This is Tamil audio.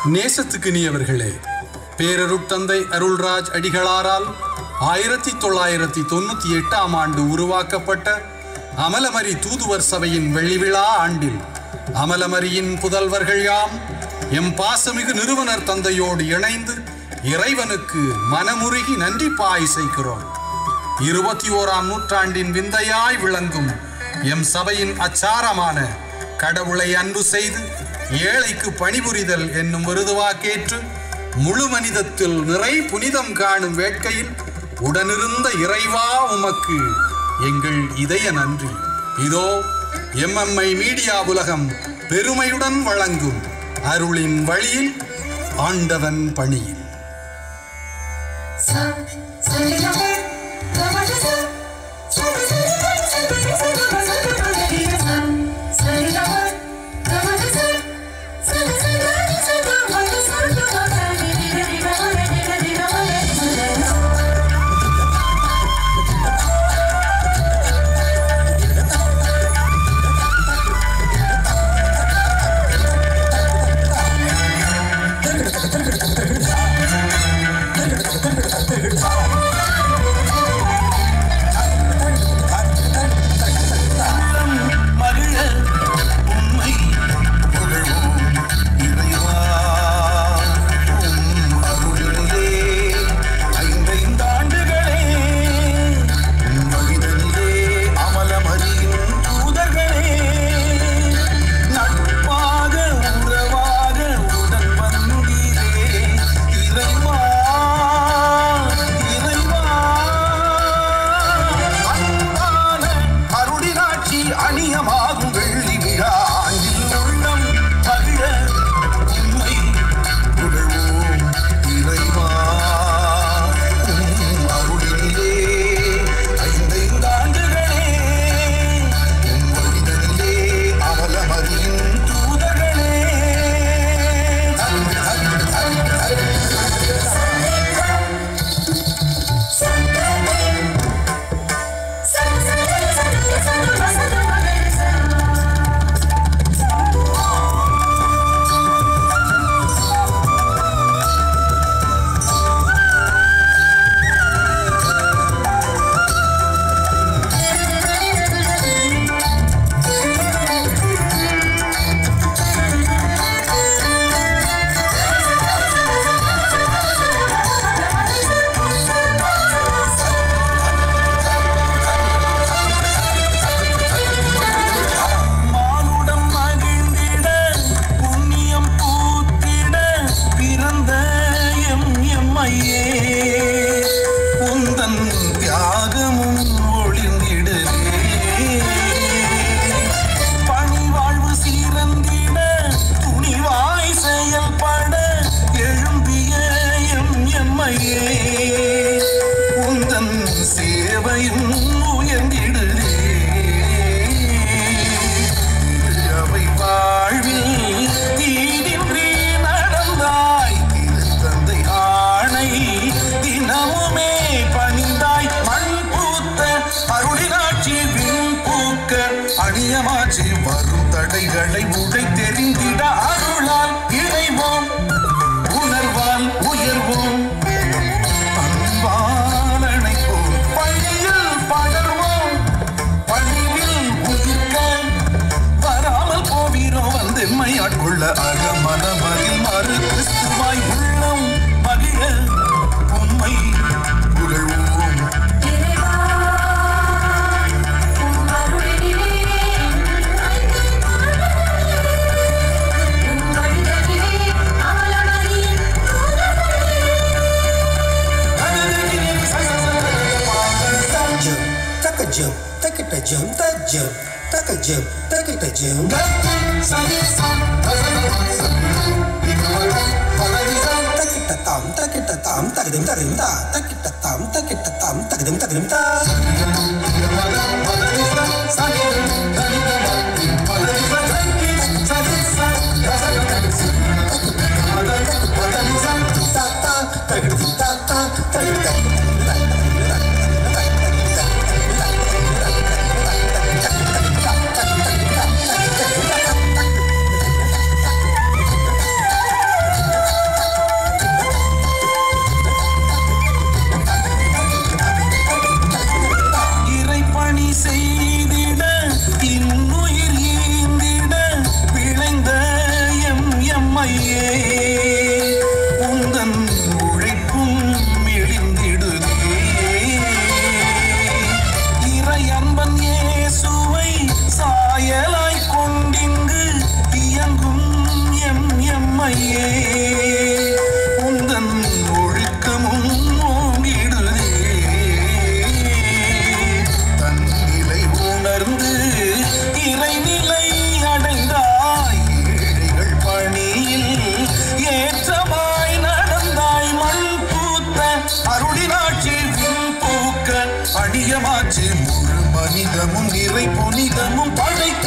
நேசத்துக்குனியவர்களே, பேரருட்தந்தை அருள்ராஜ் அடிகளாரால் 1998ஆம் ஆண்டு உருவாக்கப்பட்ட அமலமரி தூதுவர் சபையின் வெள்ளிவிழா ஆண்டில் அமலமரியின் புதல்வர்கள் யாம் எம் பாசமிகு நிறுவனர் தந்தையோடு இணைந்து இறைவனுக்கு மனமுருகி நன்றி பாய்சைக்கிறோம். 21ஆம் நூற்றாண்டின் விந்தையாய் விளங்கும் எம் சபையின் அச்சாரமான கடவுளை அன்பு செய்து ஏழைக்கு பணிபுரிதல் என்னும் விருதுவாக்கேற்று முழு மனிதத்தில் நிறை புனிதம் காணும் வேட்கையில் உடனிருந்த இறைவா உமக்கு எங்கள் இதய நன்றி. இதோ எம்எம்ஐ மீடியா உலகம் பெருமையுடன் வழங்கும் அருளின் வழியில் ஆண்டவன் பணியில். வரும் தடைகளை உடை தெரிந்திட அருளால் இறைவோம், உணர்வால் உயர்வோம், அன்பால் அணைப்போம், பள்ளியில் படர்வோம், பணிவில் உதிர்க்க வராமல் போவீரோம் வந்து எம்மை ஆட்கொள்ள அகமனமதில் மறு கிறிஸ்துவாய் உள்ளம் மகிழ உம்மை புகழ்வோம். Jump, take it a jump, that jump, take a jump, take it a jump. Take it a thumb, take it a thumb, take them, take it a thumb, take it a thumb, take them, take them, நிச்சயமாச்சு முழு மனிதமும் நிறை புனிதமும் படைக்க